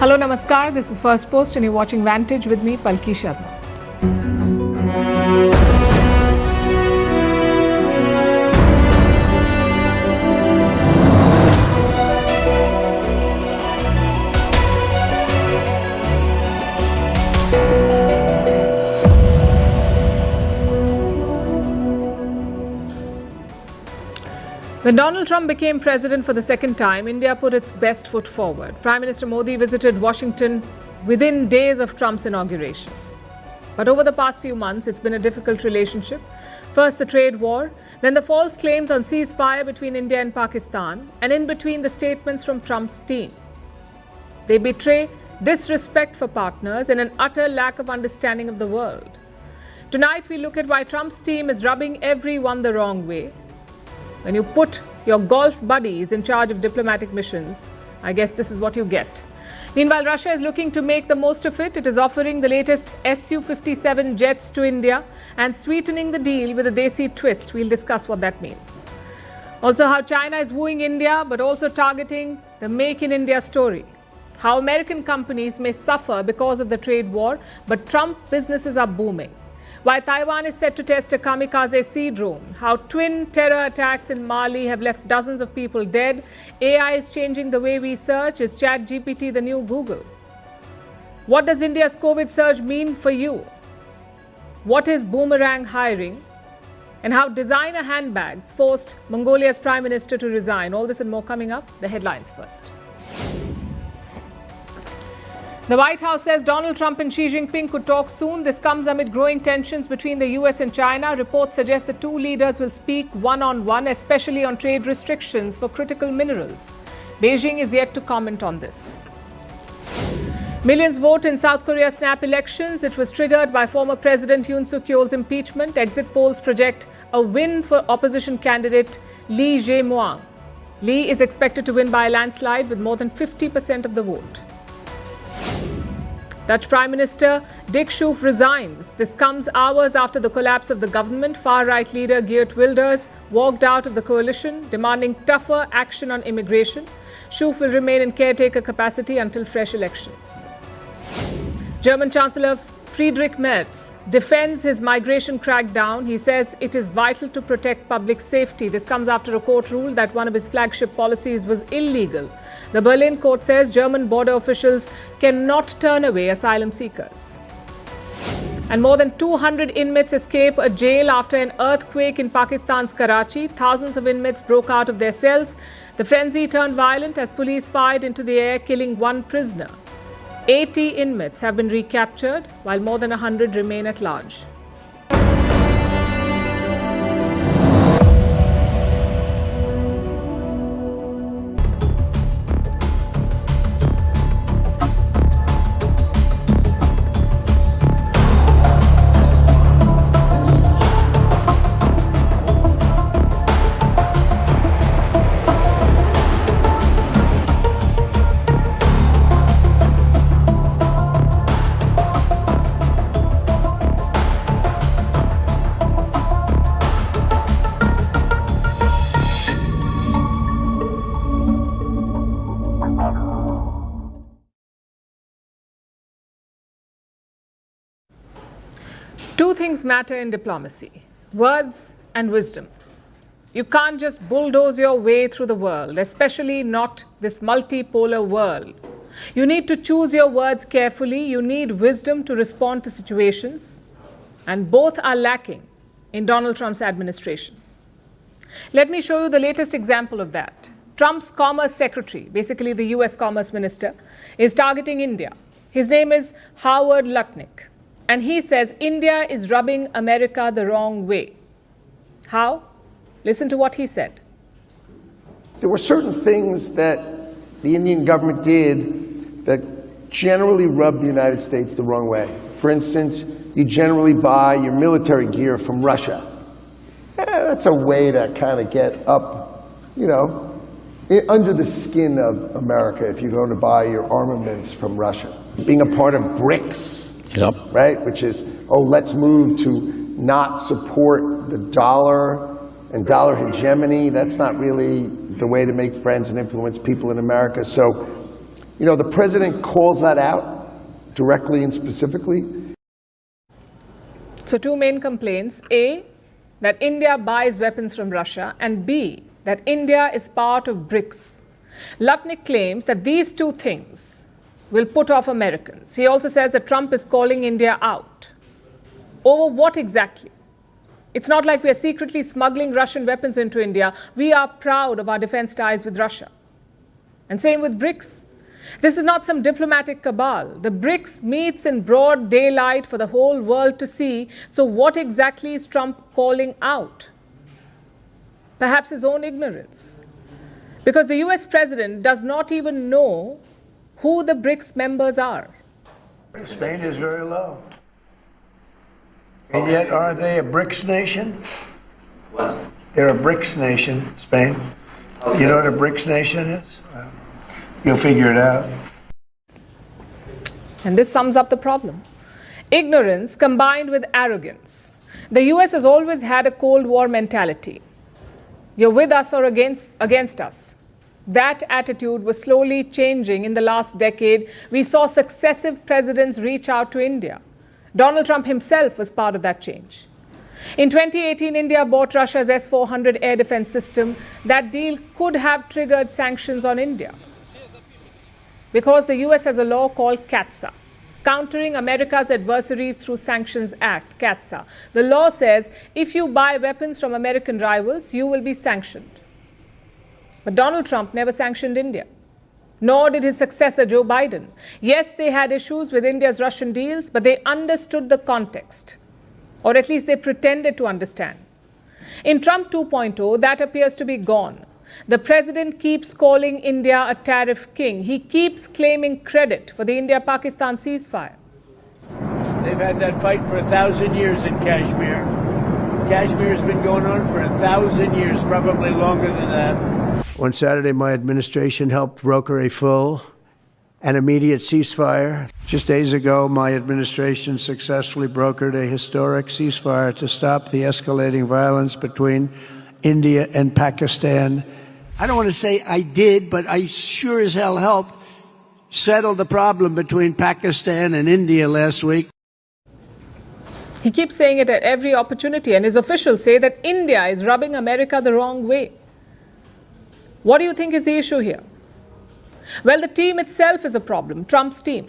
Hello, Namaskar. This is Firstpost and you're watching Vantage with me, Palki Sharma. When Donald Trump became president for the second time, India put its best foot forward. Prime Minister Modi visited Washington within days of Trump's inauguration. But over the past few months, it's been a difficult relationship. First, the trade war, then the false claims on ceasefire between India and Pakistan, and in between the statements from Trump's team. They betray disrespect for partners and an utter lack of understanding of the world. Tonight, we look at why Trump's team is rubbing everyone the wrong way. When you put your golf buddies in charge of diplomatic missions, I guess this is what you get. Meanwhile, Russia is looking to make the most of it. It is offering the latest Su-57 jets to India and sweetening the deal with a Desi twist. We'll discuss what that means. Also, how China is wooing India, but also targeting the Make in India story. How American companies may suffer because of the trade war, but Trump businesses are booming. Why Taiwan is set to test a kamikaze sea drone, how twin terror attacks in Mali have left dozens of people dead, AI is changing the way we search, is ChatGPT the new Google? What does India's COVID surge mean for you? What is Boomerang hiring? And how designer handbags forced Mongolia's Prime Minister to resign. All this and more coming up. The headlines first. The White House says Donald Trump and Xi Jinping could talk soon. This comes amid growing tensions between the US and China. Reports suggest the two leaders will speak one-on-one, especially on trade restrictions for critical minerals. Beijing is yet to comment on this. Millions vote in South Korea's snap elections. It was triggered by former President Yoon Suk-yeol's impeachment. Exit polls project a win for opposition candidate Lee Jae-myung. Lee is expected to win by a landslide with more than 50% of the vote. Dutch Prime Minister Dick Schoof resigns. This comes hours after the collapse of the government. Far-right leader Geert Wilders walked out of the coalition, demanding tougher action on immigration. Schoof will remain in caretaker capacity until fresh elections. German Chancellor Friedrich Merz defends his migration crackdown. He says it is vital to protect public safety. This comes after a court ruled that one of his flagship policies was illegal. The Berlin court says German border officials cannot turn away asylum seekers. And more than 200 inmates escape a jail after an earthquake in Pakistan's Karachi. Thousands of inmates broke out of their cells. The frenzy turned violent as police fired into the air, killing one prisoner. 80 inmates have been recaptured, while more than 100 remain at large. Two things matter in diplomacy: words and wisdom. You can't just bulldoze your way through the world, especially not this multipolar world. You need to choose your words carefully. You need wisdom to respond to situations. And both are lacking in Donald Trump's administration. Let me show you the latest example of that. Trump's Commerce Secretary, basically the US Commerce Minister, is targeting India. His name is Howard Lutnick. And he says India is rubbing America the wrong way. How? Listen to what he said. There were certain things that the Indian government did that generally rubbed the United States the wrong way. For instance, you generally buy your military gear from Russia. That's a way to kind of get up, under the skin of America if you're going to buy your armaments from Russia. Being a part of BRICS. Yep. Right? Which is, let's move to not support the dollar and dollar hegemony. That's not really the way to make friends and influence people in America. So You know, the president calls that out directly and specifically. So two main complaints: A, that India buys weapons from Russia, and B, that India is part of BRICS. Lutnick claims that these two things will put off Americans. He also says that Trump is calling India out. Over what exactly? It's not like we are secretly smuggling Russian weapons into India. We are proud of our defense ties with Russia. And same with BRICS. This is not some diplomatic cabal. The BRICS meets in broad daylight for the whole world to see. So what exactly is Trump calling out? Perhaps his own ignorance. Because the US president does not even know who the BRICS members are. Spain is very low. And yet, are they a BRICS nation? What? They're a BRICS nation, Spain. You know what a BRICS nation is? Well, you'll figure it out. And this sums up the problem. Ignorance combined with arrogance. The US has always had a Cold War mentality. You're with us or against us. That attitude was slowly changing in the last decade. We saw successive presidents reach out to India. Donald Trump himself was part of that change. In 2018, India bought Russia's S-400 air defense system. That deal could have triggered sanctions on India, because the US has a law called CATSA, Countering America's Adversaries Through Sanctions Act, CATSA. The law says if you buy weapons from American rivals, you will be sanctioned. But Donald Trump never sanctioned India, nor did his successor Joe Biden. Yes, they had issues with India's Russian deals, but they understood the context, or at least they pretended to understand. In Trump 2.0, that appears to be gone. The president keeps calling India a tariff king. He keeps claiming credit for the India-Pakistan ceasefire. They've had that fight for 1,000 years in Kashmir. Kashmir's been going on for 1,000 years, probably longer than that. On Saturday, my administration helped broker a full and immediate ceasefire. Just days ago, my administration successfully brokered a historic ceasefire to stop the escalating violence between India and Pakistan. I don't want to say I did, but I sure as hell helped settle the problem between Pakistan and India last week. He keeps saying it at every opportunity, and his officials say that India is rubbing America the wrong way. What do you think is the issue here? Well, the team itself is a problem, Trump's team.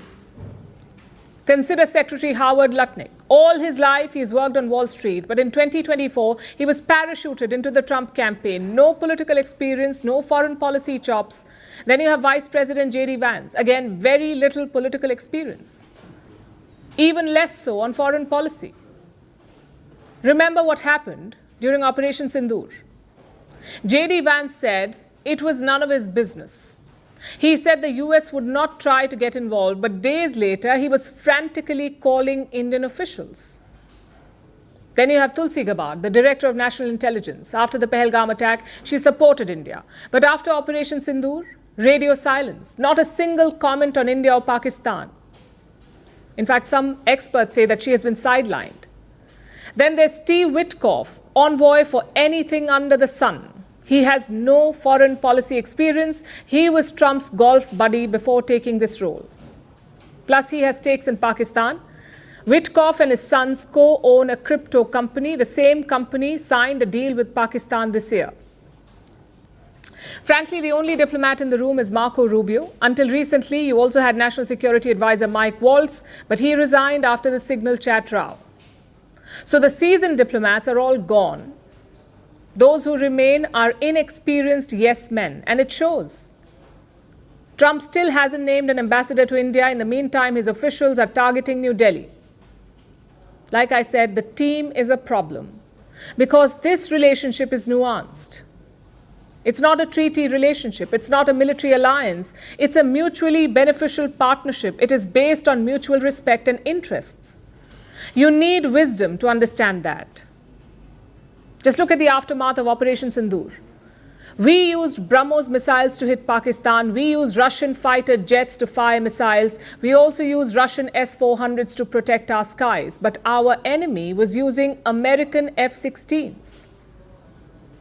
Consider Secretary Howard Lutnick. All his life, he's worked on Wall Street, but in 2024, he was parachuted into the Trump campaign. No political experience, no foreign policy chops. Then you have Vice President J.D. Vance. Again, very little political experience. Even less so on foreign policy. Remember what happened during Operation Sindoor. J.D. Vance said it was none of his business. He said the US would not try to get involved, but days later, he was frantically calling Indian officials. Then you have Tulsi Gabbard, the Director of National Intelligence. After the Pahalgam attack, she supported India. But after Operation Sindoor, radio silence, not a single comment on India or Pakistan. In fact, some experts say that she has been sidelined. Then there's Steve Witkoff, envoy for anything under the sun. He has no foreign policy experience. He was Trump's golf buddy before taking this role. Plus, he has stakes in Pakistan. Witkoff and his sons co-own a crypto company. The same company signed a deal with Pakistan this year. Frankly, the only diplomat in the room is Marco Rubio. Until recently, you also had National Security Advisor Mike Waltz, but he resigned after the signal chat row. So the seasoned diplomats are all gone. Those who remain are inexperienced yes men, and it shows. Trump still hasn't named an ambassador to India. In the meantime, his officials are targeting New Delhi. Like I said, the team is a problem because this relationship is nuanced. It's not a treaty relationship. It's not a military alliance. It's a mutually beneficial partnership. It is based on mutual respect and interests. You need wisdom to understand that. Just look at the aftermath of Operation Sindoor. We used BrahMos missiles to hit Pakistan. We used Russian fighter jets to fire missiles. We also used Russian S-400s to protect our skies. But our enemy was using American F-16s.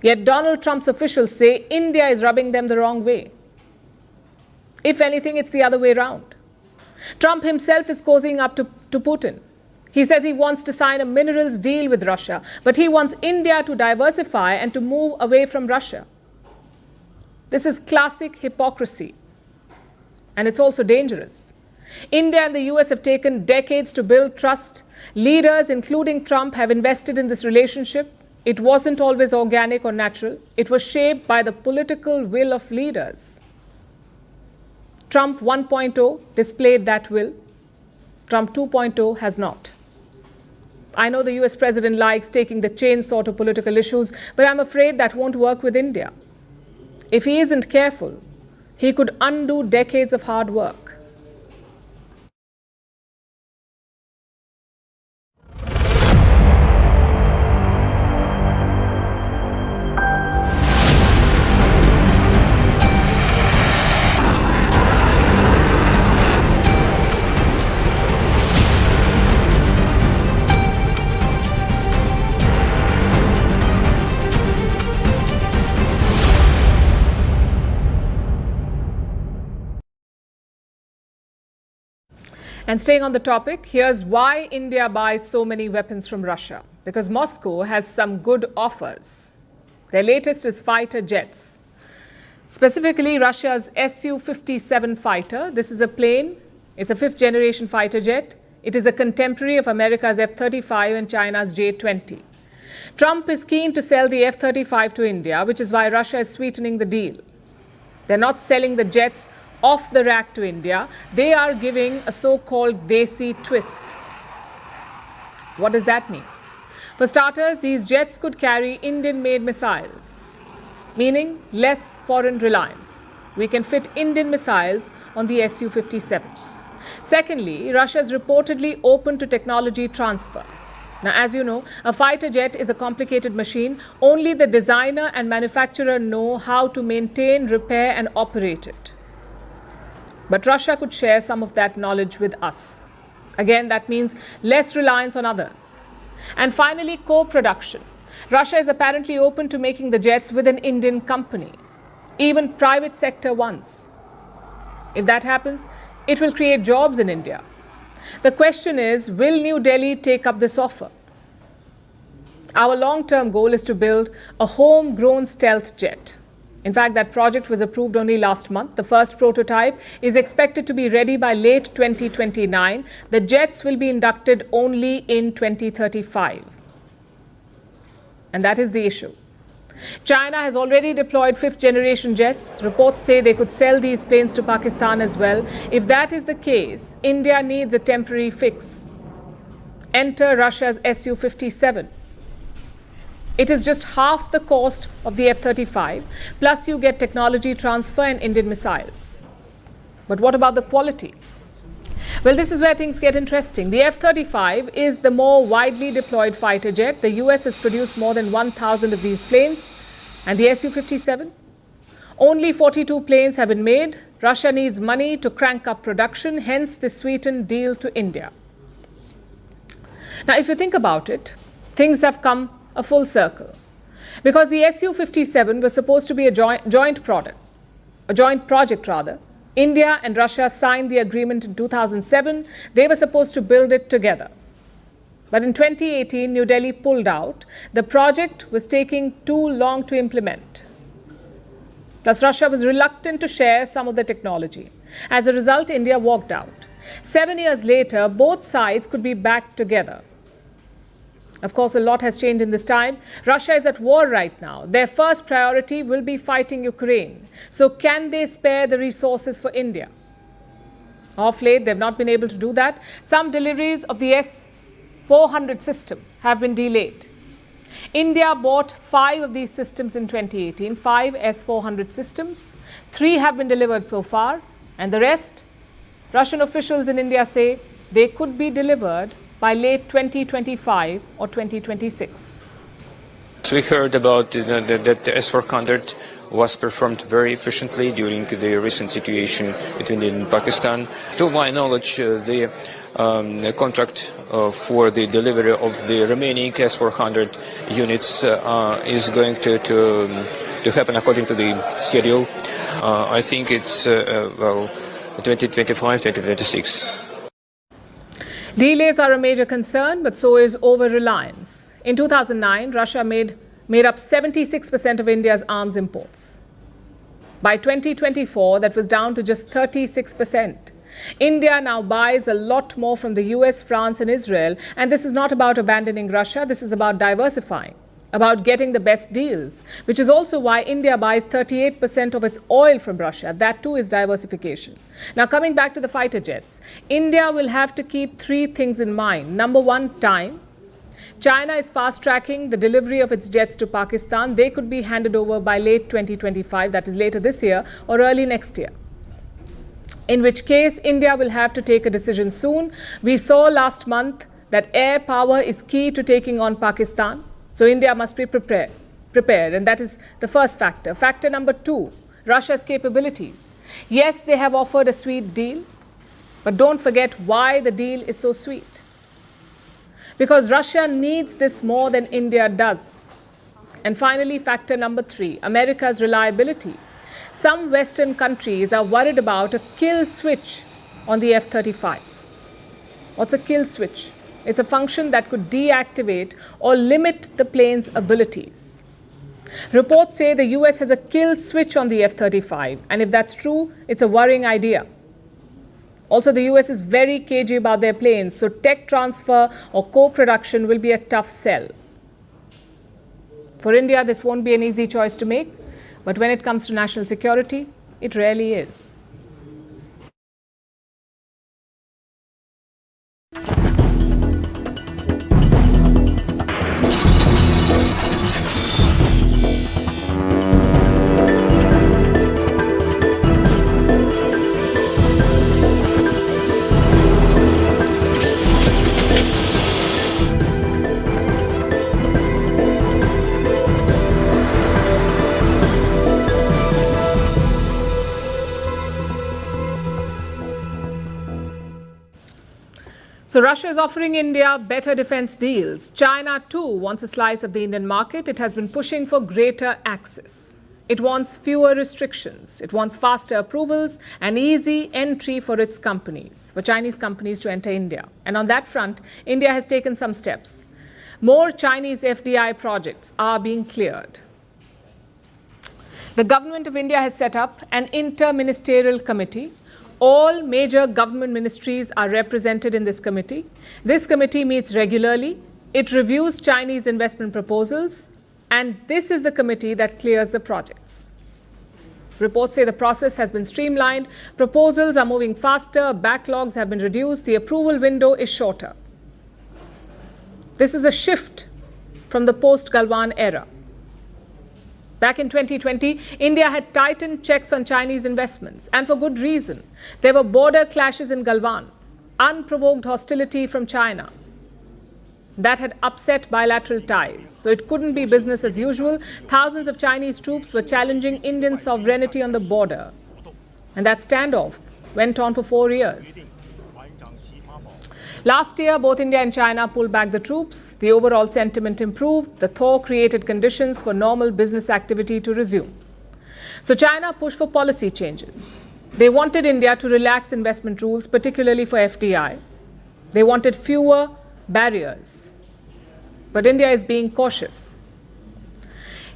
Yet Donald Trump's officials say India is rubbing them the wrong way. If anything, it's the other way around. Trump himself is cozying up to Putin. He says he wants to sign a minerals deal with Russia, but he wants India to diversify and to move away from Russia. This is classic hypocrisy, and it's also dangerous. India and the US have taken decades to build trust. Leaders, including Trump, have invested in this relationship. It wasn't always organic or natural. It was shaped by the political will of leaders. Trump 1.0 displayed that will. Trump 2.0 has not. I know the US president likes taking the chainsaw to political issues, but I'm afraid that won't work with India. If he isn't careful, he could undo decades of hard work. And staying on the topic, here's why India buys so many weapons from Russia. Because Moscow has some good offers. Their latest is fighter jets. Specifically, Russia's Su-57 fighter. This is a plane. It's a fifth-generation fighter jet. It is a contemporary of America's F-35 and China's J-20. Trump is keen to sell the F-35 to India, which is why Russia is sweetening the deal. They're not selling the jets off the rack to India. They are giving a so-called Desi twist. What does that mean? For starters, these jets could carry Indian-made missiles, meaning less foreign reliance. We can fit Indian missiles on the Su-57. Secondly, Russia is reportedly open to technology transfer. Now, as you know, a fighter jet is a complicated machine. Only the designer and manufacturer know how to maintain, repair, and operate it. But Russia could share some of that knowledge with us. Again, that means less reliance on others. And finally, co-production. Russia is apparently open to making the jets with an Indian company, even private sector ones. If that happens, it will create jobs in India. The question is, will New Delhi take up this offer? Our long-term goal is to build a homegrown stealth jet. In fact, that project was approved only last month. The first prototype is expected to be ready by late 2029. The jets will be inducted only in 2035. And that is the issue. China has already deployed fifth-generation jets. Reports say they could sell these planes to Pakistan as well. If that is the case, India needs a temporary fix. Enter Russia's Su-57. It is just half the cost of the F-35, plus you get technology transfer and Indian missiles. But what about the quality? Well, this is where things get interesting. The F-35 is the more widely deployed fighter jet. The US has produced more than 1,000 of these planes. And the Su-57? Only 42 planes have been made. Russia needs money to crank up production, hence the sweetened deal to India. Now, if you think about it, things have come a full circle. Because the Su-57 was supposed to be a joint project. India and Russia signed the agreement in 2007. They were supposed to build it together. But in 2018, New Delhi pulled out. The project was taking too long to implement. Plus, Russia was reluctant to share some of the technology. As a result, India walked out. 7 years later, both sides could be back together. Of course, a lot has changed in this time. Russia is at war right now. Their first priority will be fighting Ukraine. So can they spare the resources for India? Of late, they've not been able to do that. Some deliveries of the S-400 system have been delayed. India bought 5 of these systems in 2018, 5 S-400 systems. 3 have been delivered so far, and the rest, Russian officials in India say they could be delivered by late 2025 or 2026. We heard about that the S-400 was performed very efficiently during the recent situation between India and Pakistan. To my knowledge, the contract for the delivery of the remaining S-400 units is going to happen according to the schedule. I think it's, 2025, 2026. Delays are a major concern, but so is over-reliance. In 2009, Russia made up 76% of India's arms imports. By 2024, that was down to just 36%. India now buys a lot more from the US, France, and Israel, and this is not about abandoning Russia, this is about diversifying, about getting the best deals, which is also why India buys 38% of its oil from Russia. That too is diversification. Now, coming back to the fighter jets, India will have to keep three things in mind. Number one, time. China is fast-tracking the delivery of its jets to Pakistan. They could be handed over by late 2025, that is later this year, or early next year. In which case, India will have to take a decision soon. We saw last month that air power is key to taking on Pakistan. So India must be prepared, and that is the first factor. Factor number two, Russia's capabilities. Yes, they have offered a sweet deal, but don't forget why the deal is so sweet. Because Russia needs this more than India does. And finally, factor number three, America's reliability. Some Western countries are worried about a kill switch on the F-35. What's a kill switch? It's a function that could deactivate or limit the plane's abilities. Reports say the US has a kill switch on the F-35, and if that's true, it's a worrying idea. Also, the US is very cagey about their planes, so tech transfer or co-production will be a tough sell. For India, this won't be an easy choice to make, but when it comes to national security, it rarely is. So Russia is offering India better defense deals. China too wants a slice of the Indian market. It has been pushing for greater access. It wants fewer restrictions. It wants faster approvals and easy entry for its companies, for Chinese companies to enter India. And on that front, India has taken some steps. More Chinese FDI projects are being cleared. The government of India has set up an inter-ministerial committee. All major government ministries are represented in this committee. This committee meets regularly. It reviews Chinese investment proposals, and this is the committee that clears the projects. Reports say the process has been streamlined, proposals are moving faster, backlogs have been reduced, the approval window is shorter. This is a shift from the post-Galwan era. Back in 2020, India had tightened checks on Chinese investments, and for good reason. There were border clashes in Galwan, unprovoked hostility from China. That had upset bilateral ties, so it couldn't be business as usual. Thousands of Chinese troops were challenging Indian sovereignty on the border, and that standoff went on for 4 years. Last year, both India and China pulled back the troops. The overall sentiment improved. The thaw created conditions for normal business activity to resume. So China pushed for policy changes. They wanted India to relax investment rules, particularly for FDI. They wanted fewer barriers. But India is being cautious.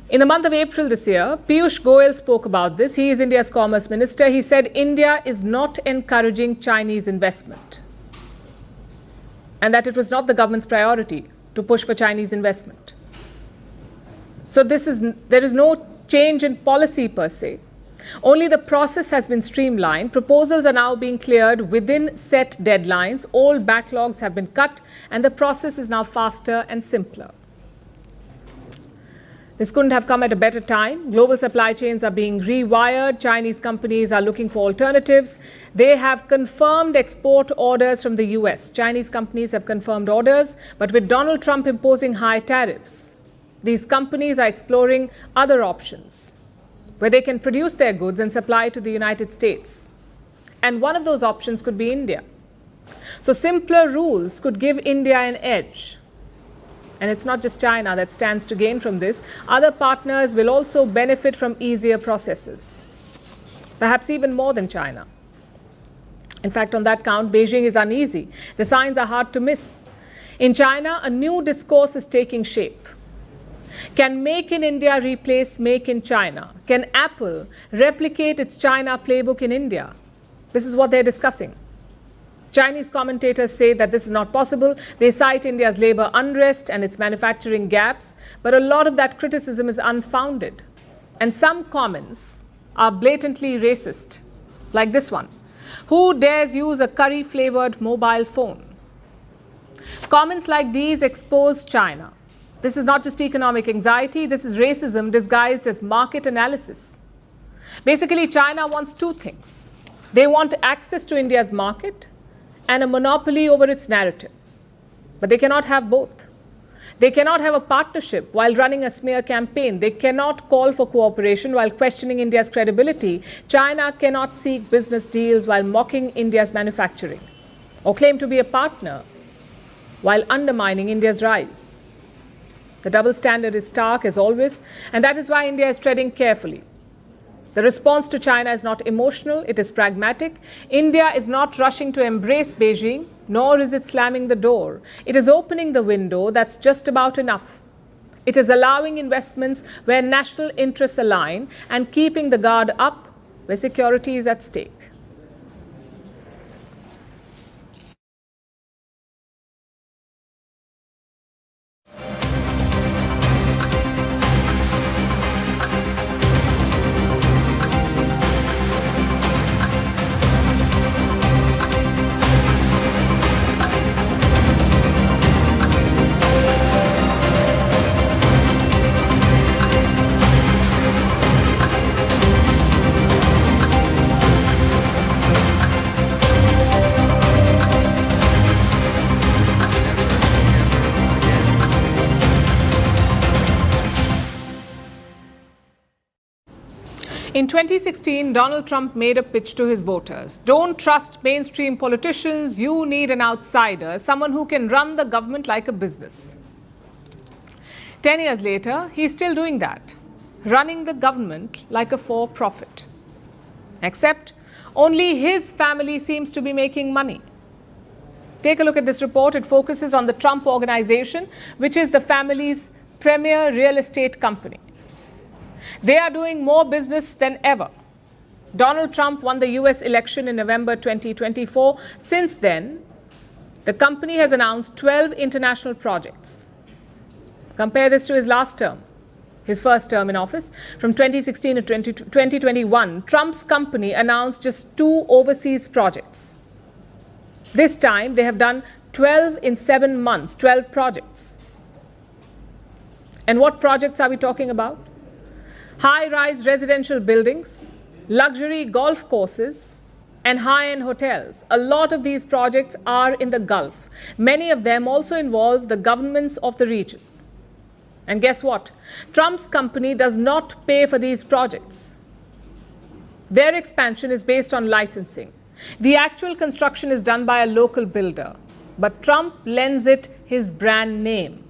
In the month of April this year, Piyush Goyal spoke about this. He is India's Commerce Minister. He said India is not encouraging Chinese investment, and that it was not the government's priority to push for Chinese investment. So there is no change in policy per se. Only the process has been streamlined. Proposals are now being cleared within set deadlines. All backlogs have been cut, and the process is now faster and simpler. This couldn't have come at a better time. Global supply chains are being rewired. Chinese companies are looking for alternatives. They have confirmed export orders from the US. Chinese companies have confirmed orders, but with Donald Trump imposing high tariffs, these companies are exploring other options where they can produce their goods and supply to the United States. And one of those options could be India. So simpler rules could give India an edge. And it's not just China that stands to gain from this. Other partners will also benefit from easier processes. perhaps even more than China. In fact, on that count, Beijing is uneasy. The signs are hard to miss. In China, a new discourse is taking shape. Can Make in India replace Make in China? Can Apple replicate its China playbook in India? This is what they're discussing. Chinese commentators say that this is not possible. They cite India's labor unrest and its manufacturing gaps, but a lot of that criticism is unfounded. And some comments are blatantly racist, like this one. Who dares use a curry-flavored mobile phone? Comments like these expose China. This is not just economic anxiety, this is racism disguised as market analysis. Basically, China wants two things. They want access to India's market and a monopoly over its narrative. But they cannot have both. They cannot have a partnership while running a smear campaign. They cannot call for cooperation while questioning India's credibility. China cannot seek business deals while mocking India's manufacturing, or claim to be a partner while undermining India's rise. The double standard is stark as always, and that is why India is treading carefully. The response to China is not emotional, it is pragmatic. India is not rushing to embrace Beijing, nor is it slamming the door. It is opening the window that's just about enough. It is allowing investments where national interests align and keeping the guard up where security is at stake. In 2016, Donald Trump made a pitch to his voters. Don't trust mainstream politicians. You need an outsider, someone who can run the government like a business. 10 years later, he's still doing that, running the government like a for-profit. Except only his family seems to be making money. Take a look at this report. It focuses on the Trump Organization, which is the family's premier real estate company. They are doing more business than ever. Donald Trump won the US election in November 2024. Since then, the company has announced 12 international projects. Compare this to his last term, his first term in office. From 2016 to 2021, Trump's company announced just 2 overseas projects. This time, they have done 12 in 7 months, 12 projects. And what projects are we talking about? High-rise residential buildings, luxury golf courses, and high-end hotels. A lot of these projects are in the Gulf. Many of them also involve the governments of the region. And guess what? Trump's company does not pay for these projects. Their expansion is based on licensing. The actual construction is done by a local builder, but Trump lends it his brand name.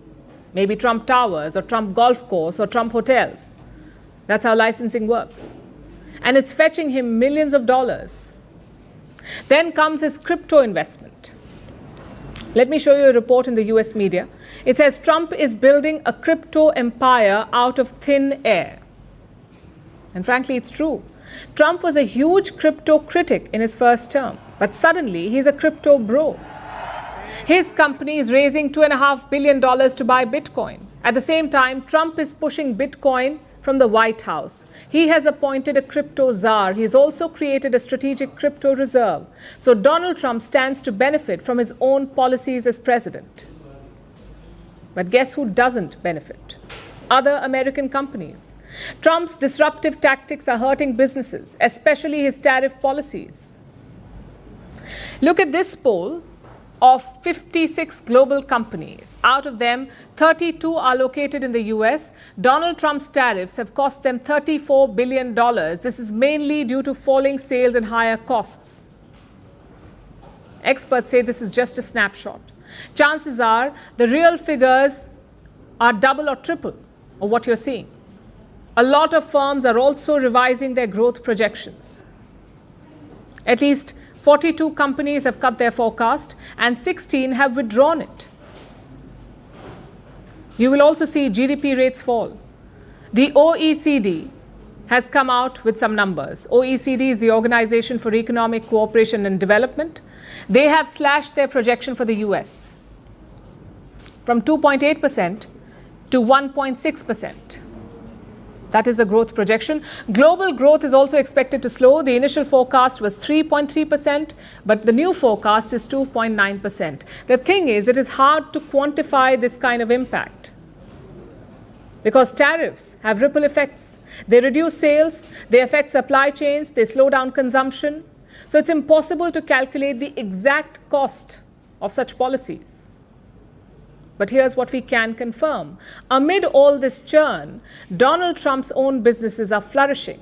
Maybe Trump Towers, or Trump Golf Course, or Trump Hotels. That's how licensing works. And it's fetching him millions of dollars. Then comes his crypto investment. Let me show you a report in the US media. It says Trump is building a crypto empire out of thin air. And frankly, it's true. Trump was a huge crypto critic in his first term, but suddenly he's a crypto bro. His company is raising $2.5 billion to buy Bitcoin. At the same time, Trump is pushing Bitcoin from the White House. He has appointed a crypto czar. He's also created a strategic crypto reserve. So Donald Trump stands to benefit from his own policies as president. But guess who doesn't benefit? Other American companies. Trump's disruptive tactics are hurting businesses, especially his tariff policies. Look at this poll of 56 global companies. Out of them, 32 are located in the US. Donald Trump's tariffs have cost them $34 billion. This is mainly due to falling sales and higher costs. Experts say this is just a snapshot. Chances are the real figures are double or triple of what you're seeing. A lot of firms are also revising their growth projections. At least 42 companies have cut their forecast and 16 have withdrawn it. You will also see GDP rates fall. The OECD has come out with some numbers. OECD is the Organization for Economic Cooperation and Development. They have slashed their projection for the US from 2.8% to 1.6%. That is the growth projection. Global growth is also expected to slow. The initial forecast was 3.3%, but the new forecast is 2.9%. The thing is, it is hard to quantify this kind of impact because tariffs have ripple effects. They reduce sales, they affect supply chains, they slow down consumption. So it's impossible to calculate the exact cost of such policies. But here's what we can confirm. Amid all this churn, Donald Trump's own businesses are flourishing.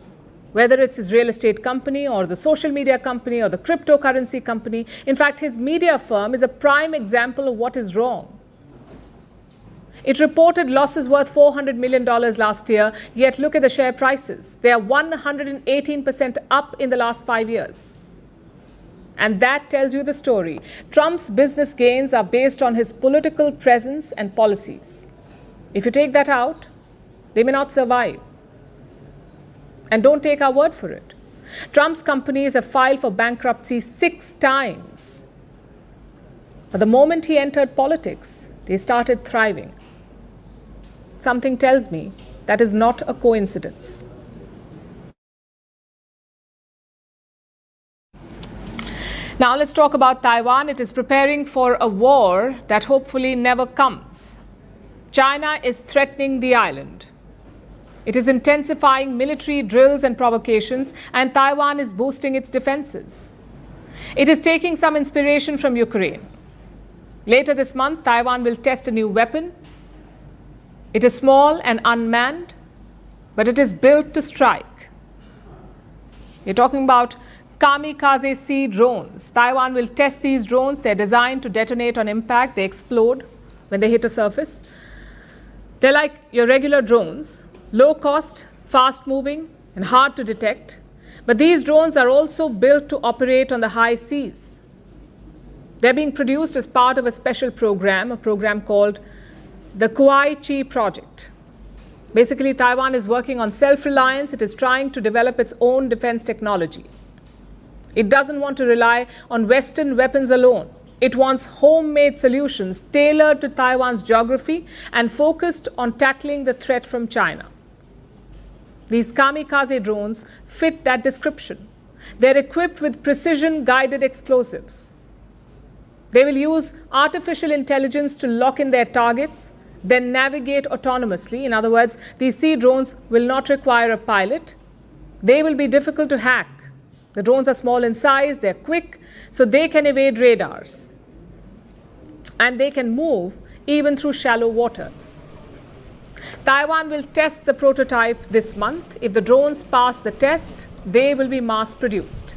Whether it's his real estate company or the social media company or the cryptocurrency company. In fact, his media firm is a prime example of what is wrong. It reported losses worth $400 million last year, yet look at the share prices. They are 118% up in the last 5 years. And that tells you the story. Trump's business gains are based on his political presence and policies. If you take that out, they may not survive. And don't take our word for it. Trump's companies have filed for bankruptcy 6 times. But the moment he entered politics, they started thriving. Something tells me that is not a coincidence. Now let's talk about Taiwan. It is preparing for a war that hopefully never comes. China is threatening the island. It is intensifying military drills and provocations, and Taiwan is boosting its defenses. It is taking some inspiration from Ukraine. Later this month, Taiwan will test a new weapon. It is small and unmanned, but it is built to strike. We're talking about kamikaze sea drones. Taiwan will test these drones. They're designed to detonate on impact. They explode when they hit a surface. They're like your regular drones, low cost, fast moving, and hard to detect. But these drones are also built to operate on the high seas. They're being produced as part of a special program, a program called the Kuai Chi Project. Basically, Taiwan is working on self-reliance. It is trying to develop its own defense technology. It doesn't want to rely on Western weapons alone. It wants homemade solutions tailored to Taiwan's geography and focused on tackling the threat from China. These kamikaze drones fit that description. They're equipped with precision-guided explosives. They will use artificial intelligence to lock in their targets, then navigate autonomously. In other words, these sea drones will not require a pilot. They will be difficult to hack. The drones are small in size, they're quick, so they can evade radars. And they can move even through shallow waters. Taiwan will test the prototype this month. If the drones pass the test, they will be mass-produced.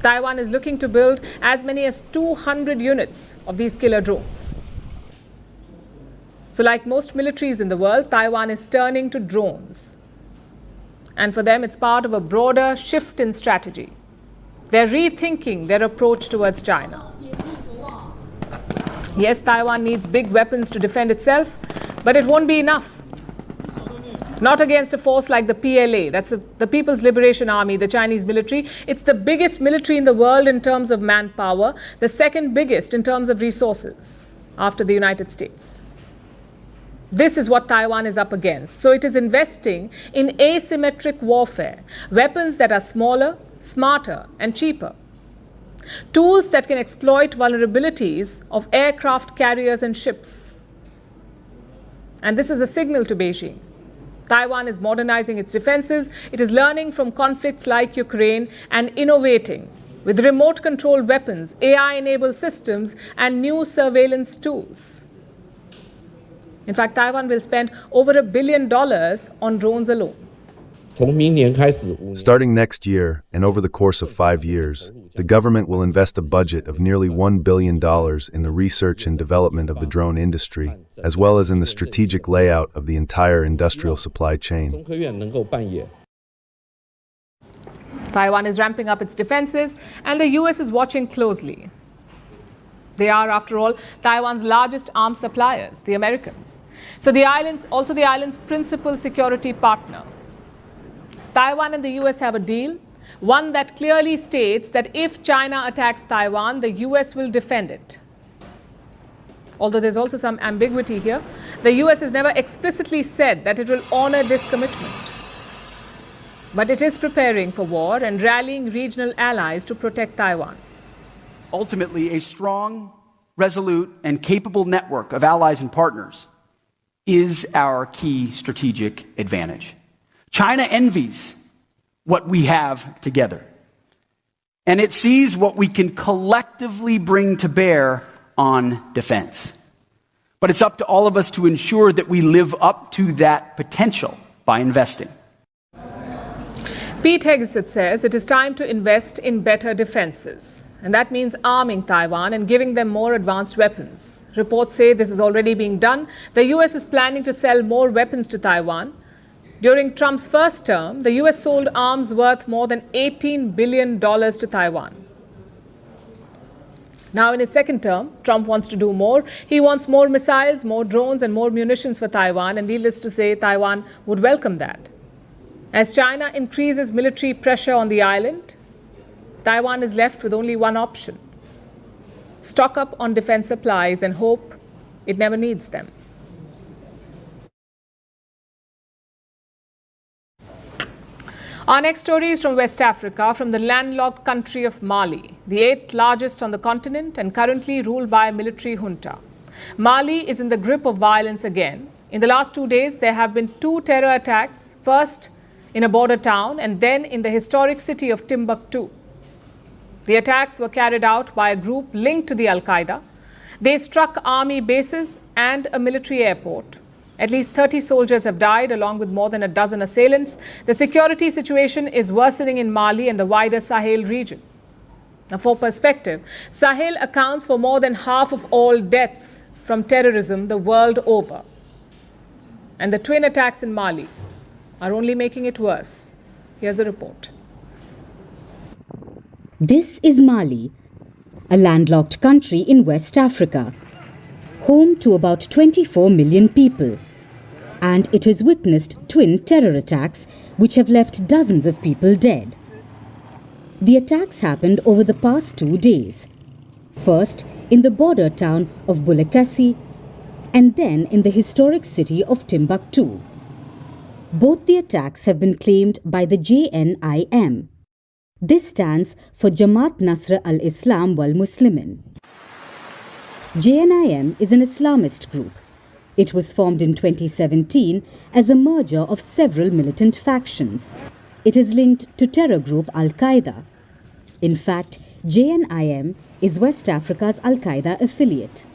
Taiwan is looking to build as many as 200 units of these killer drones. So like most militaries in the world, Taiwan is turning to drones. And for them, it's part of a broader shift in strategy. They're rethinking their approach towards China. Yes, Taiwan needs big weapons to defend itself, but it won't be enough. Not against a force like the PLA, that's the People's Liberation Army, the Chinese military. It's the biggest military in the world in terms of manpower, the second biggest in terms of resources after the United States. This is what Taiwan is up against. So it is investing in asymmetric warfare, weapons that are smaller, smarter, and cheaper. Tools that can exploit vulnerabilities of aircraft carriers and ships. And this is a signal to Beijing. Taiwan is modernizing its defenses. It is learning from conflicts like Ukraine and innovating with remote-controlled weapons, AI-enabled systems, and new surveillance tools. In fact, Taiwan will spend over $1 billion on drones alone. Starting next year, and over the course of 5 years, the government will invest a budget of nearly $1 billion in the research and development of the drone industry, as well as in the strategic layout of the entire industrial supply chain. Taiwan is ramping up its defenses, and the US is watching closely. They are, after all, Taiwan's largest arms suppliers, the Americans. So the island's principal security partner. Taiwan and the US have a deal, one that clearly states that if China attacks Taiwan, the US will defend it. Although there's also some ambiguity here, the US has never explicitly said that it will honor this commitment. But it is preparing for war and rallying regional allies to protect Taiwan. Ultimately, a strong, resolute, and capable network of allies and partners is our key strategic advantage. China envies what we have together, and it sees what we can collectively bring to bear on defense. But it's up to all of us to ensure that we live up to that potential by investing. Pete Hegseth says it is time to invest in better defenses. And that means arming Taiwan and giving them more advanced weapons. Reports say this is already being done. The US is planning to sell more weapons to Taiwan. During Trump's first term, the US sold arms worth more than $18 billion to Taiwan. Now in his second term, Trump wants to do more. He wants more missiles, more drones and more munitions for Taiwan. And needless to say, Taiwan would welcome that. As China increases military pressure on the island, Taiwan is left with only one option: stock up on defense supplies and hope it never needs them. Our next story is from West Africa, from the landlocked country of Mali, the 8th largest on the continent and currently ruled by a military junta. Mali is in the grip of violence again. In the last 2 days, there have been 2 terror attacks, first in a border town and then in the historic city of Timbuktu. The attacks were carried out by a group linked to the Al-Qaeda. They struck army bases and a military airport. At least 30 soldiers have died, along with more than a dozen assailants. The security situation is worsening in Mali and the wider Sahel region. Now, for perspective, Sahel accounts for more than half of all deaths from terrorism the world over. And the twin attacks in Mali are only making it worse. Here's a report. This is Mali, a landlocked country in West Africa, home to about 24 million people. And it has witnessed twin terror attacks which have left dozens of people dead. The attacks happened over the past 2 days. First in the border town of Boulequessis and then in the historic city of Timbuktu. Both the attacks have been claimed by the JNIM. This stands for Jamaat Nasr al-Islam wal-Muslimin. JNIM is an Islamist group. It was formed in 2017 as a merger of several militant factions. It is linked to terror group Al-Qaeda. In fact, JNIM is West Africa's Al-Qaeda affiliate.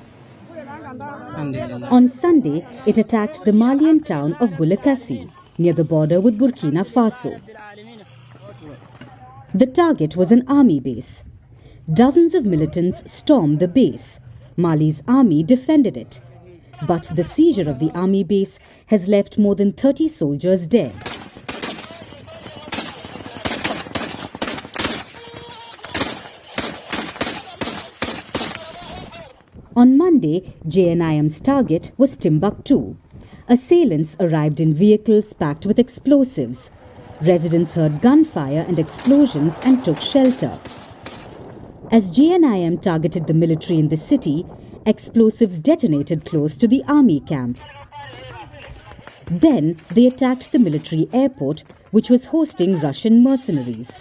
On Sunday, it attacked the Malian town of Boulequessis, near the border with Burkina Faso. The target was an army base. Dozens of militants stormed the base. Mali's army defended it. But the seizure of the army base has left more than 30 soldiers dead. On Monday, JNIM's target was Timbuktu. Assailants arrived in vehicles packed with explosives. Residents heard gunfire and explosions and took shelter. As JNIM targeted the military in the city, explosives detonated close to the army camp. Then they attacked the military airport, which was hosting Russian mercenaries.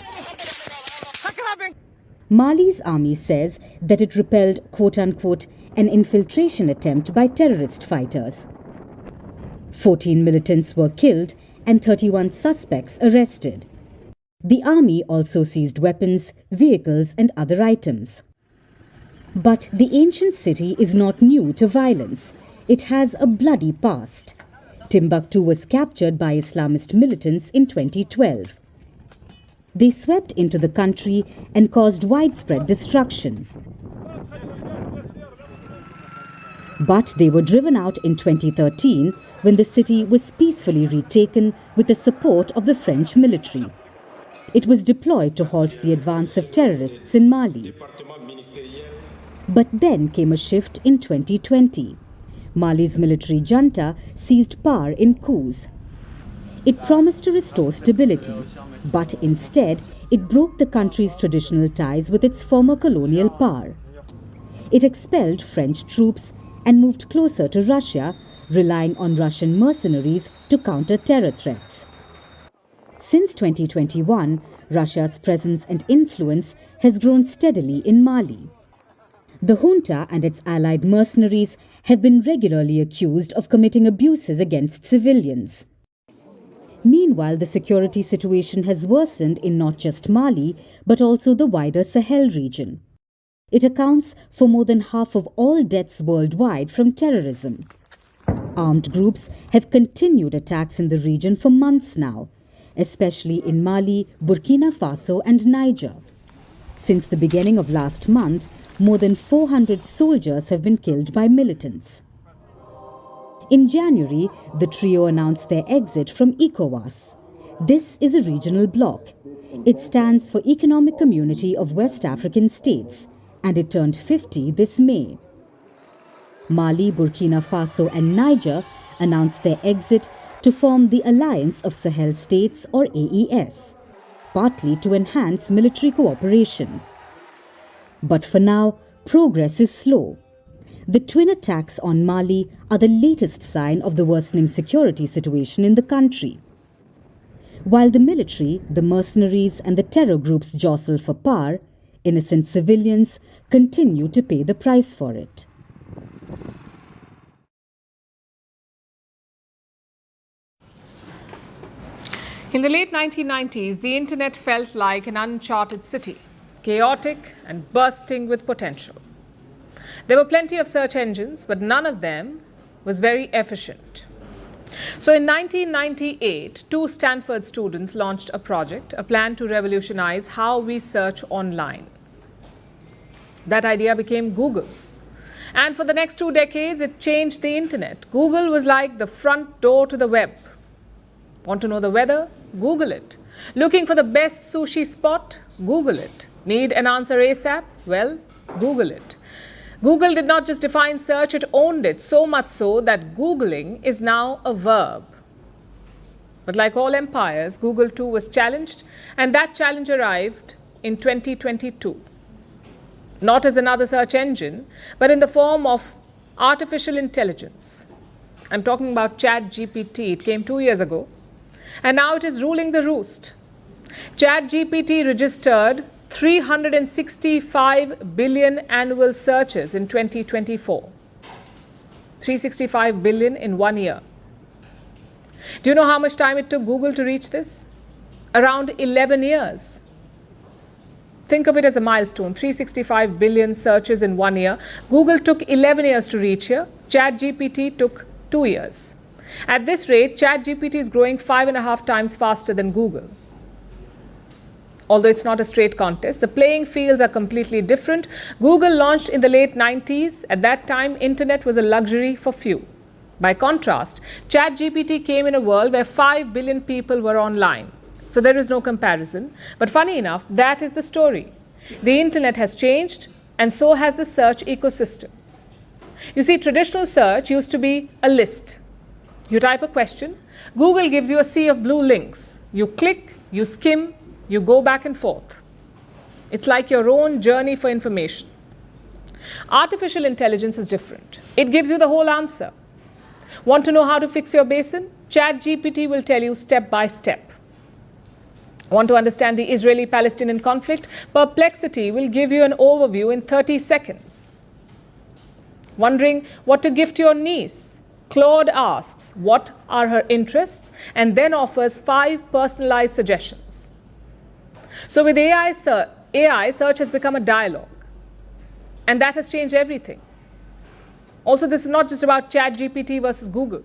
Mali's army says that it repelled, quote-unquote, an infiltration attempt by terrorist fighters. 14 militants were killed and 31 suspects arrested. The army also seized weapons, vehicles and other items. But the ancient city is not new to violence. It has a bloody past. Timbuktu was captured by Islamist militants in 2012. They swept into the country and caused widespread destruction. But they were driven out in 2013 when the city was peacefully retaken with the support of the French military. It was deployed to halt the advance of terrorists in Mali. But then came a shift in 2020. Mali's military junta seized power in coups. It promised to restore stability, but instead it broke the country's traditional ties with its former colonial power. It expelled French troops and moved closer to Russia, relying on Russian mercenaries to counter terror threats. Since 2021, Russia's presence and influence has grown steadily in Mali. The junta and its allied mercenaries have been regularly accused of committing abuses against civilians. Meanwhile, the security situation has worsened in not just Mali, but also the wider Sahel region. It accounts for more than half of all deaths worldwide from terrorism. Armed groups have continued attacks in the region for months now, especially in Mali, Burkina Faso and Niger. Since the beginning of last month, more than 400 soldiers have been killed by militants. In January, the trio announced their exit from ECOWAS. This is a regional bloc. It stands for Economic Community of West African States, and it turned 50 this May. Mali, Burkina Faso and Niger announced their exit to form the Alliance of Sahel States or AES, partly to enhance military cooperation. But for now, progress is slow. The twin attacks on Mali are the latest sign of the worsening security situation in the country. While the military, the mercenaries and the terror groups jostle for power, innocent civilians continue to pay the price for it. In the late 1990s, the internet felt like an uncharted city, chaotic and bursting with potential. There were plenty of search engines, but none of them was very efficient. So in 1998, two Stanford students launched a project, a plan to revolutionize how we search online. That idea became Google. And for the next 2 decades, it changed the internet. Google was like the front door to the web. Want to know the weather? Google it. Looking for the best sushi spot? Google it. Need an answer ASAP? Well, Google it. Google did not just define search, it owned it, so much so that Googling is now a verb. But like all empires, Google too was challenged, and that challenge arrived in 2022. Not as another search engine, but in the form of artificial intelligence. I'm talking about ChatGPT. It came 2 years ago, and now it is ruling the roost. ChatGPT registered 365 billion annual searches in 2024. 365 billion in 1 year. Do you know how much time it took Google to reach this? Around 11 years. Think of it as a milestone, 365 billion searches in 1 year. Google took 11 years to reach here. ChatGPT took 2 years. At this rate, ChatGPT is growing 5.5 times faster than Google. Although it's not a straight contest, the playing fields are completely different. Google launched in the late 90s. At that time, internet was a luxury for few. By contrast, ChatGPT came in a world where 5 billion people were online. So there is no comparison. But funny enough, that is the story. The internet has changed, and so has the search ecosystem. You see, traditional search used to be a list. You type a question, Google gives you a sea of blue links. You click, you skim, you go back and forth. It's like your own journey for information. Artificial intelligence is different. It gives you the whole answer. Want to know how to fix your basin? ChatGPT will tell you step by step. Want to understand the Israeli-Palestinian conflict? Perplexity will give you an overview in 30 seconds. Wondering what to gift your niece? Claude asks what are her interests and then offers 5 personalized suggestions. So with AI, search has become a dialogue, and that has changed everything. Also, this is not just about ChatGPT versus Google.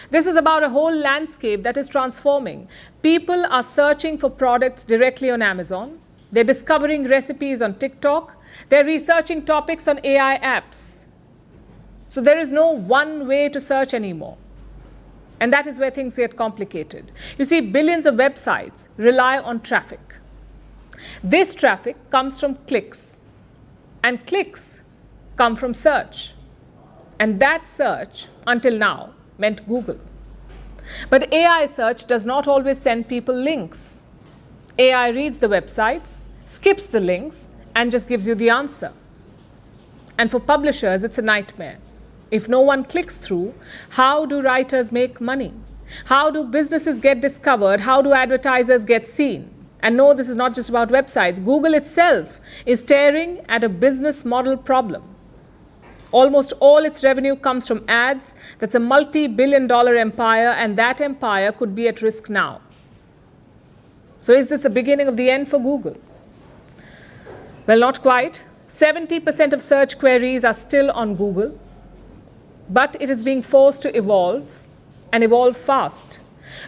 This is about a whole landscape that is transforming. People are searching for products directly on Amazon. They're discovering recipes on TikTok. They're researching topics on AI apps. So there is no one way to search anymore. And that is where things get complicated. You see, billions of websites rely on traffic. This traffic comes from clicks, and clicks come from search. And that search, until now, meant Google. But AI search does not always send people links. AI reads the websites, skips the links, and just gives you the answer. And for publishers, it's a nightmare. If no one clicks through, how do writers make money? How do businesses get discovered? How do advertisers get seen? And no, this is not just about websites. Google itself is staring at a business model problem. Almost all its revenue comes from ads. That's a multi-billion-dollar empire, and that empire could be at risk now. So is this the beginning of the end for Google? Well, not quite. 70% of search queries are still on Google, but it is being forced to evolve, and evolve fast.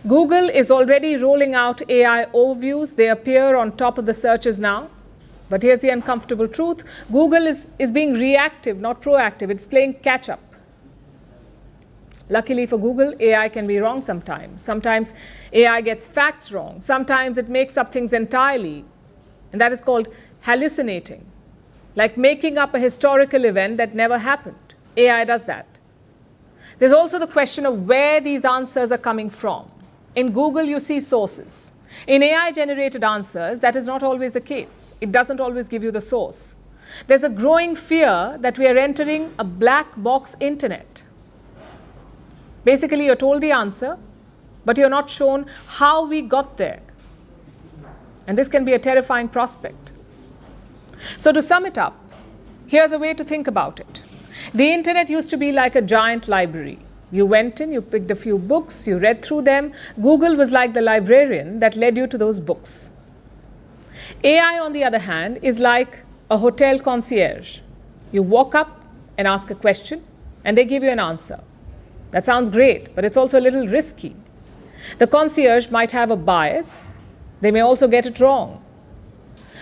Google is already rolling out AI overviews. They appear on top of the searches now. But here's the uncomfortable truth. Google is being reactive, not proactive. It's playing catch-up. Luckily for Google, AI can be wrong sometimes. Sometimes AI gets facts wrong. Sometimes it makes up things entirely. And that is called hallucinating, like making up a historical event that never happened. AI does that. There's also the question of where these answers are coming from. In Google, you see sources. In AI-generated answers, that is not always the case. It doesn't always give you the source. There's a growing fear that we are entering a black box internet. Basically, you're told the answer, but you're not shown how we got there. And this can be a terrifying prospect. So to sum it up, here's a way to think about it. The internet used to be like a giant library. You went in, you picked a few books, you read through them. Google was like the librarian that led you to those books. AI, on the other hand, is like a hotel concierge. You walk up and ask a question, and they give you an answer. That sounds great, but it's also a little risky. The concierge might have a bias. They may also get it wrong.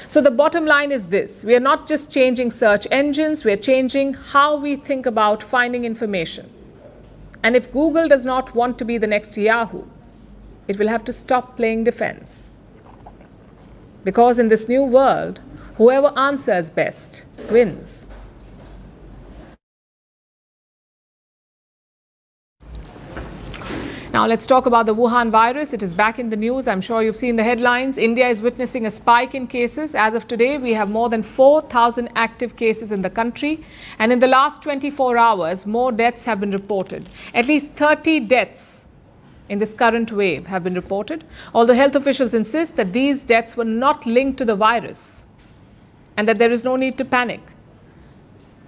So the bottom line is this. We are not just changing search engines, we are changing how we think about finding information. And if Google does not want to be the next Yahoo, it will have to stop playing defense. Because in this new world, whoever answers best wins. Now let's talk about the Wuhan virus. It is back in the news. I'm sure you've seen the headlines. India is witnessing a spike in cases. As of today, we have more than 4,000 active cases in the country. And in the last 24 hours, more deaths have been reported. At least 30 deaths in this current wave have been reported, although health officials insist that these deaths were not linked to the virus and that there is no need to panic.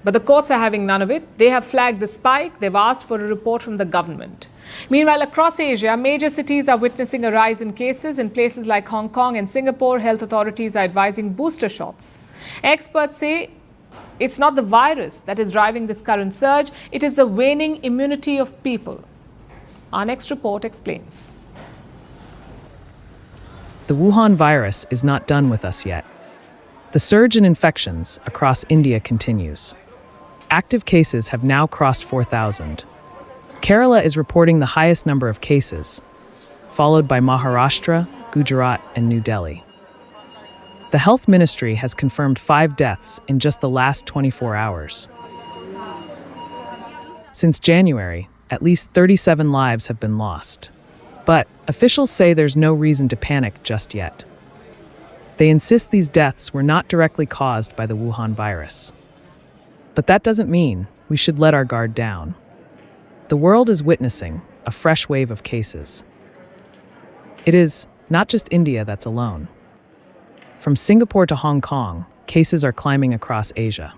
But the courts are having none of it. They have flagged the spike. They've asked for a report from the government. Meanwhile, across Asia, major cities are witnessing a rise in cases. In places like Hong Kong and Singapore, health authorities are advising booster shots. Experts say it's not the virus that is driving this current surge. It is the waning immunity of people. Our next report explains. The Wuhan virus is not done with us yet. The surge in infections across India continues. Active cases have now crossed 4,000. Kerala is reporting the highest number of cases, followed by Maharashtra, Gujarat, and New Delhi. The Health Ministry has confirmed 5 deaths in just the last 24 hours. Since January, at least 37 lives have been lost. But officials say there's no reason to panic just yet. They insist these deaths were not directly caused by the Wuhan virus. But that doesn't mean we should let our guard down. The world is witnessing a fresh wave of cases. It is not just India that's alone. From Singapore to Hong Kong, cases are climbing across Asia.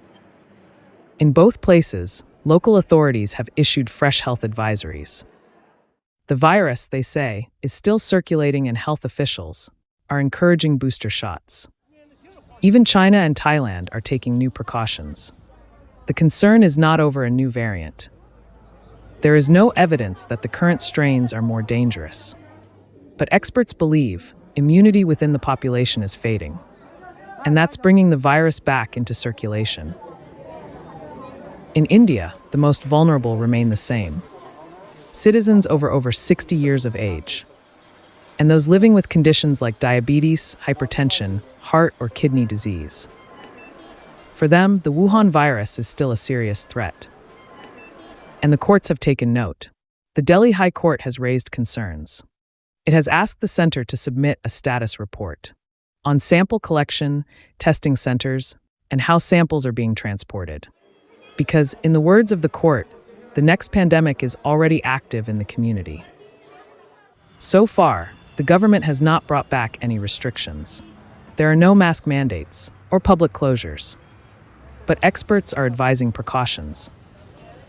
In both places, local authorities have issued fresh health advisories. The virus, they say, is still circulating and health officials are encouraging booster shots. Even China and Thailand are taking new precautions. The concern is not over a new variant. There is no evidence that the current strains are more dangerous. But experts believe immunity within the population is fading, and that's bringing the virus back into circulation. In India, the most vulnerable remain the same. citizens over 60 years of age, and those living with conditions like diabetes, hypertension, heart or kidney disease. For them, the Wuhan virus is still a serious threat. And the courts have taken note. The Delhi High Court has raised concerns. It has asked the center to submit a status report on sample collection, testing centers, and how samples are being transported. Because, in the words of the court, the next pandemic is already active in the community. So far, the government has not brought back any restrictions. There are no mask mandates or public closures. But experts are advising precautions,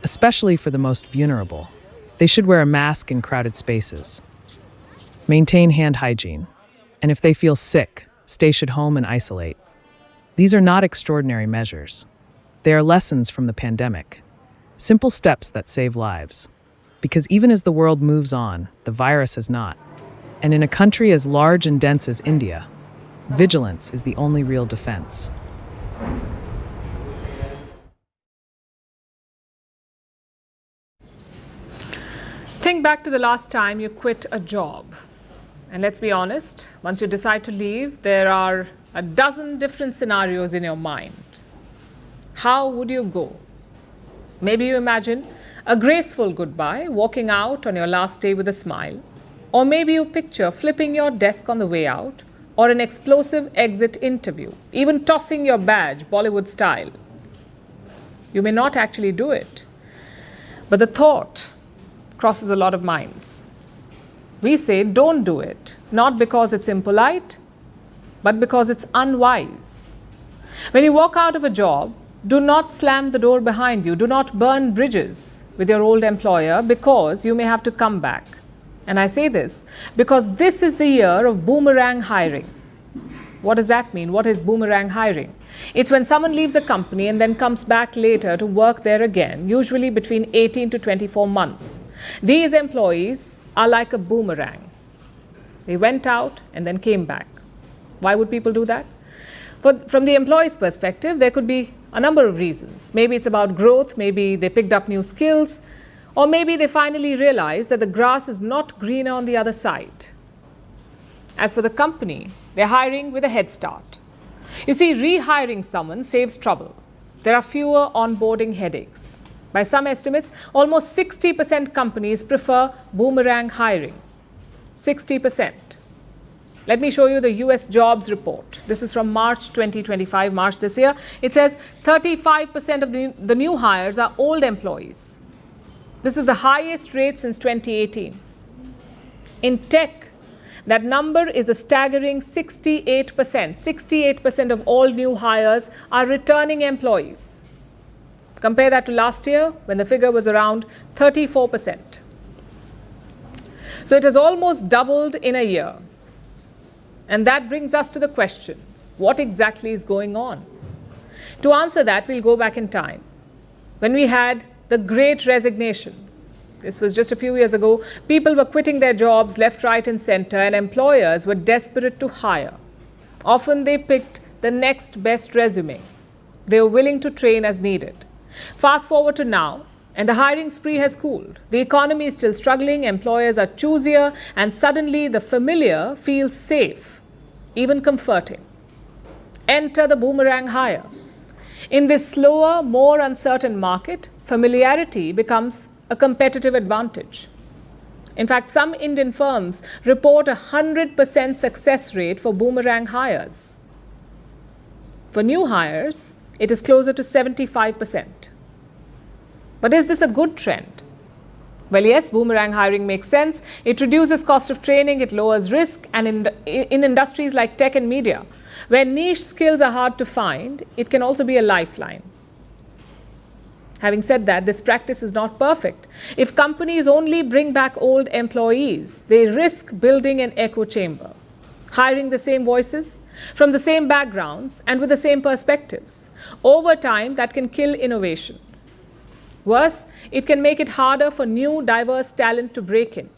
especially for the most vulnerable. They should wear a mask in crowded spaces, maintain hand hygiene, and if they feel sick, stay at home and isolate. These are not extraordinary measures. They are lessons from the pandemic, simple steps that save lives. Because even as the world moves on, the virus has not. And in a country as large and dense as India, vigilance is the only real defense. Think back to the last time you quit a job. And let's be honest, once you decide to leave, there are a dozen different scenarios in your mind. How would you go? Maybe you imagine a graceful goodbye, walking out on your last day with a smile. Or maybe you picture flipping your desk on the way out, or an explosive exit interview, even tossing your badge, Bollywood style. You may not actually do it, but the thought crosses a lot of minds. We say don't do it, not because it's impolite, but because it's unwise. When you walk out of a job, do not slam the door behind you. Do not burn bridges with your old employer because you may have to come back. And I say this because this is the year of boomerang hiring. What does that mean? What is boomerang hiring? It's when someone leaves a company and then comes back later to work there again, usually between 18 to 24 months. These employees are like a boomerang. They went out and then came back. Why would people do that? From the employee's perspective, there could be a number of reasons. Maybe it's about growth, maybe they picked up new skills, or maybe they finally realized that the grass is not greener on the other side. As for the company, they're hiring with a head start. You see, rehiring someone saves trouble. There are fewer onboarding headaches. By some estimates, almost 60% companies prefer boomerang hiring. 60%. Let me show you the US jobs report. This is from March 2025, March this year. It says 35% of the new hires are old employees. This is the highest rate since 2018. In tech, that number is a staggering 68%. 68% of all new hires are returning employees. Compare that to last year when the figure was around 34%. So it has almost doubled in a year. And that brings us to the question, what exactly is going on? To answer that, we'll go back in time. When we had the Great Resignation, this was just a few years ago, people were quitting their jobs left, right, and center, and employers were desperate to hire. Often they picked the next best resume. They were willing to train as needed. Fast forward to now, and the hiring spree has cooled. The economy is still struggling, employers are choosier, and suddenly the familiar feels safe, even comforting. Enter the boomerang hire. In this slower, more uncertain market, familiarity becomes a competitive advantage. In fact, some Indian firms report a 100% success rate for boomerang hires. For new hires, it is closer to 75%. But is this a good trend? Well, yes, boomerang hiring makes sense. It reduces cost of training, it lowers risk, and in industries like tech and media, where niche skills are hard to find, it can also be a lifeline. Having said that, this practice is not perfect. If companies only bring back old employees, they risk building an echo chamber, hiring the same voices, from the same backgrounds, and with the same perspectives. Over time, that can kill innovation. Worse, it can make it harder for new, diverse talent to break in.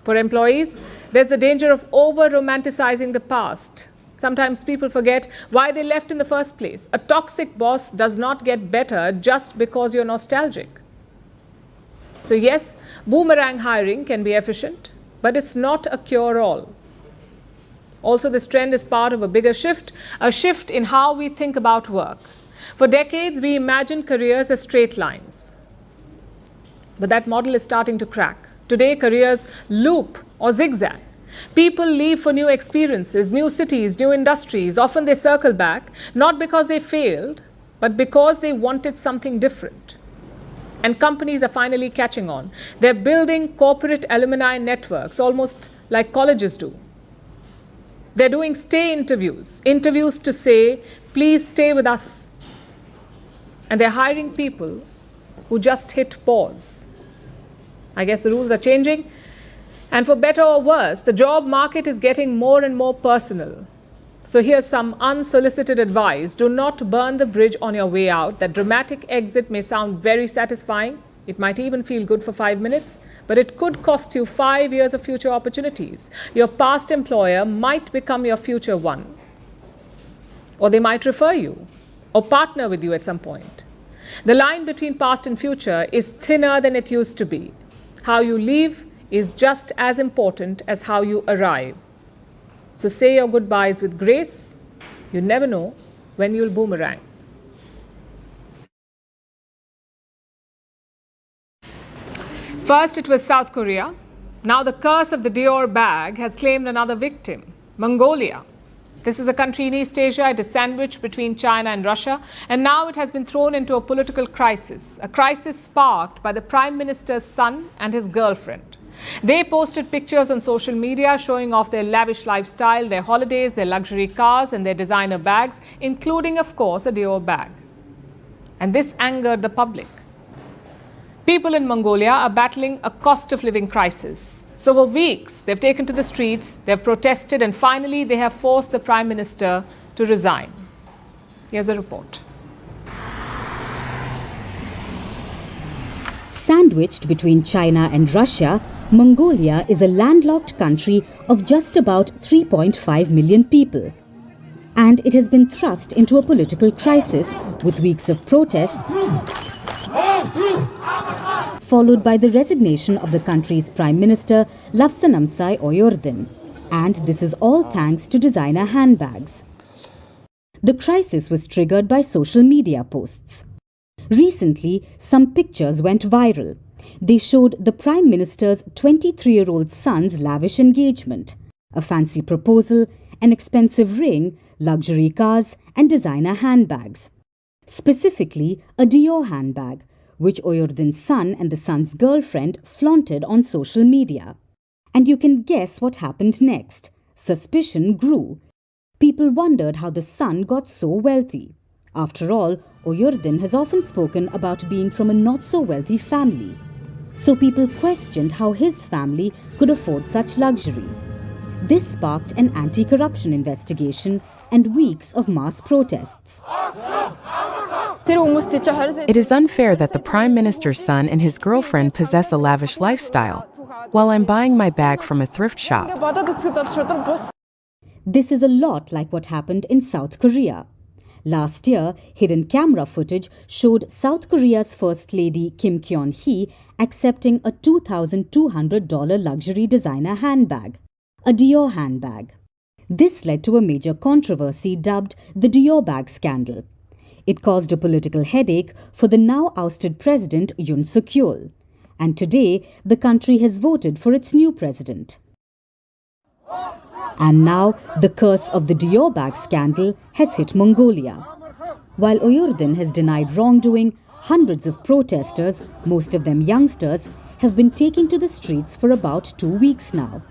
For employees, there's the danger of over-romanticizing the past. Sometimes people forget why they left in the first place. A toxic boss does not get better just because you're nostalgic. So yes, boomerang hiring can be efficient, but it's not a cure-all. Also, this trend is part of a bigger shift, a shift in how we think about work. For decades, we imagined careers as straight lines. But that model is starting to crack. Today, careers loop or zigzag. People leave for new experiences, new cities, new industries. Often they circle back, not because they failed, but because they wanted something different. And companies are finally catching on. They're building corporate alumni networks, almost like colleges do. They're doing stay interviews to say, please stay with us. And they're hiring people who just hit pause. I guess the rules are changing. And for better or worse, the job market is getting more and more personal. So here's some unsolicited advice. Do not burn the bridge on your way out. That dramatic exit may sound very satisfying. It might even feel good for 5 minutes, but it could cost you 5 years of future opportunities. Your past employer might become your future one. Or they might refer you or partner with you at some point. The line between past and future is thinner than it used to be. How you leave is just as important as how you arrive. So say your goodbyes with grace. You never know when you'll boomerang. First, it was South Korea. Now the curse of the Dior bag has claimed another victim, Mongolia. This is a country in East Asia. It is sandwiched between China and Russia. And now it has been thrown into a political crisis, a crisis sparked by the Prime Minister's son and his girlfriend. They posted pictures on social media showing off their lavish lifestyle, their holidays, their luxury cars and their designer bags, including, of course, a Dior bag. And this angered the public. People in Mongolia are battling a cost of living crisis. So for weeks, they've taken to the streets, they've protested, and finally they have forced the Prime Minister to resign. Here's a report. Sandwiched between China and Russia, Mongolia is a landlocked country of just about 3.5 million people. And it has been thrust into a political crisis with weeks of protests, followed by the resignation of the country's Prime Minister, Lafsanamsai Oyurdin. And this is all thanks to designer handbags. The crisis was triggered by social media posts. Recently, some pictures went viral. They showed the Prime Minister's 23-year-old son's lavish engagement, a fancy proposal, an expensive ring, luxury cars, and designer handbags. Specifically, a Dior handbag, which Oyurdin's son and the son's girlfriend flaunted on social media. And you can guess what happened next. Suspicion grew. People wondered how the son got so wealthy. After all, Oyurdin has often spoken about being from a not-so-wealthy family. So people questioned how his family could afford such luxury. This sparked an anti-corruption investigation and weeks of mass protests. It is unfair that the Prime Minister's son and his girlfriend possess a lavish lifestyle, while I'm buying my bag from a thrift shop. This is a lot like what happened in South Korea. Last year, hidden camera footage showed South Korea's First Lady Kim Kyon-hee accepting a $2,200 luxury designer handbag, a Dior handbag. This led to a major controversy dubbed the Dior bag scandal. It caused a political headache for the now ousted president Yoon Suk-yeol. And today, the country has voted for its new president. And now, the curse of the Dior bag scandal has hit Mongolia. While Oyurdin has denied wrongdoing, hundreds of protesters, most of them youngsters, have been taking to the streets for about 2 weeks now.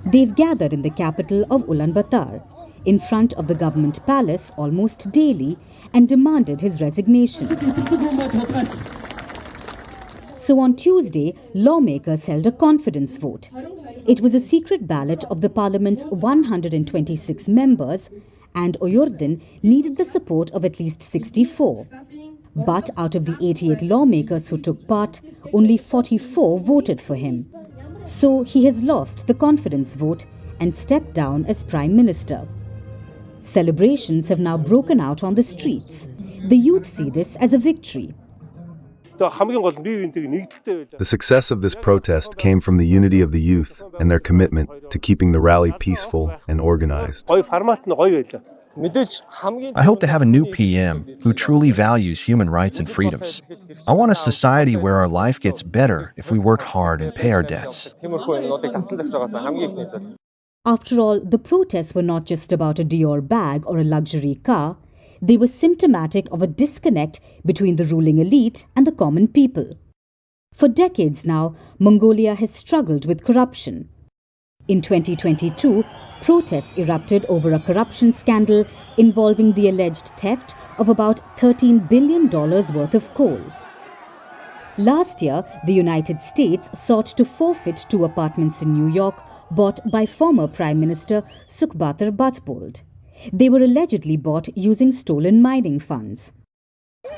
They've gathered in the capital of Ulaanbaatar, in front of the government palace almost daily, and demanded his resignation. So on Tuesday, lawmakers held a confidence vote. It was a secret ballot of the parliament's 126 members, and Oyurdin needed the support of at least 64. But out of the 88 lawmakers who took part, only 44 voted for him. So he has lost the confidence vote and stepped down as Prime Minister. Celebrations have now broken out on the streets. The youth see this as a victory. The success of this protest came from the unity of the youth and their commitment to keeping the rally peaceful and organized. I hope to have a new PM who truly values human rights and freedoms. I want a society where our life gets better if we work hard and pay our debts. After all, the protests were not just about a Dior bag or a luxury car. They were symptomatic of a disconnect between the ruling elite and the common people. For decades now, Mongolia has struggled with corruption. In 2022, protests erupted over a corruption scandal involving the alleged theft of about $13 billion worth of coal. Last year, the United States sought to forfeit 2 apartments in New York bought by former Prime Minister Sukhbatar Batbold. They were allegedly bought using stolen mining funds.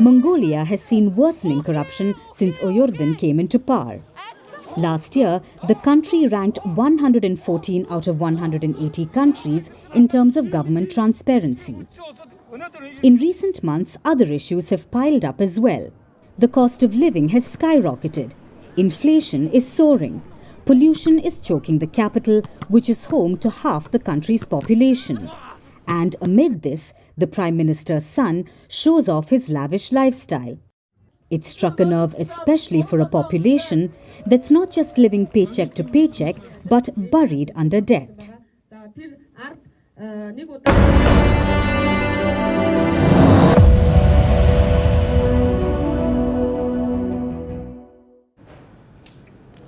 Mongolia has seen worsening corruption since Oyurden came into power. Last year, the country ranked 114 out of 180 countries in terms of government transparency. In recent months, other issues have piled up as well. The cost of living has skyrocketed. Inflation is soaring. Pollution is choking the capital, which is home to half the country's population. And amid this, the Prime Minister's son shows off his lavish lifestyle. It struck a nerve especially for a population that's not just living paycheck to paycheck, but buried under debt.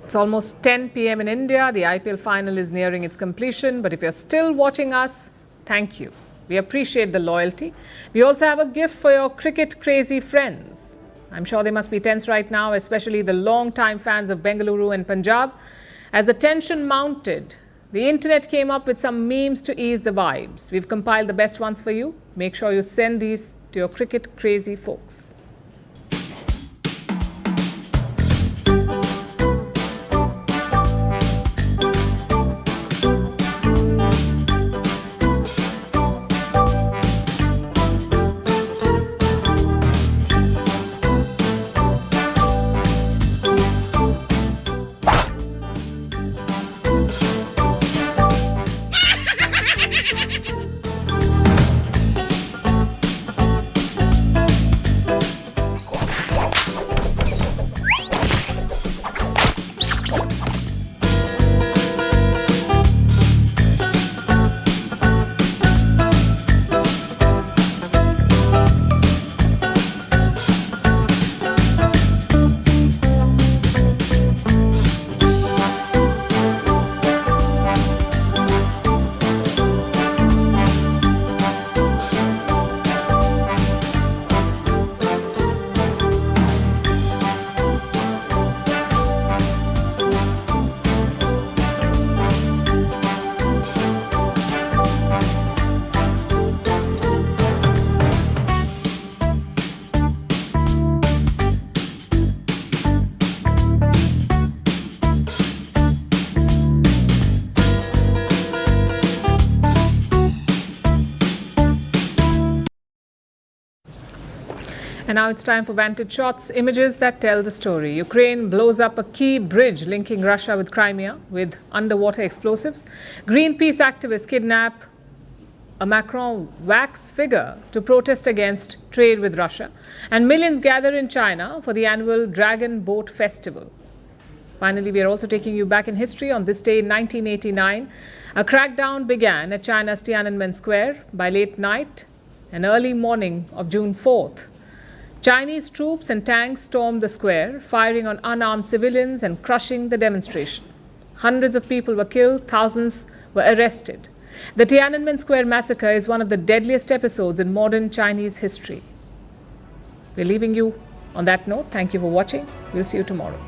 It's almost 10 p.m. in India. The IPL final is nearing its completion. But if you're still watching us, thank you. We appreciate the loyalty. We also have a gift for your cricket crazy friends. I'm sure they must be tense right now, especially the long-time fans of Bengaluru and Punjab. As the tension mounted, the internet came up with some memes to ease the vibes. We've compiled the best ones for you. Make sure you send these to your cricket crazy folks. And now it's time for Vantage Shots, images that tell the story. Ukraine blows up a key bridge linking Russia with Crimea with underwater explosives. Greenpeace activists kidnap a Macron wax figure to protest against trade with Russia. And millions gather in China for the annual Dragon Boat Festival. Finally, we are also taking you back in history. On this day in 1989, a crackdown began at China's Tiananmen Square. By late night and early morning of June 4th, Chinese troops and tanks stormed the square, firing on unarmed civilians and crushing the demonstration. Hundreds of people were killed, thousands were arrested. The Tiananmen Square massacre is one of the deadliest episodes in modern Chinese history. We're leaving you on that note. Thank you for watching. We'll see you tomorrow.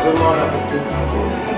Good morning.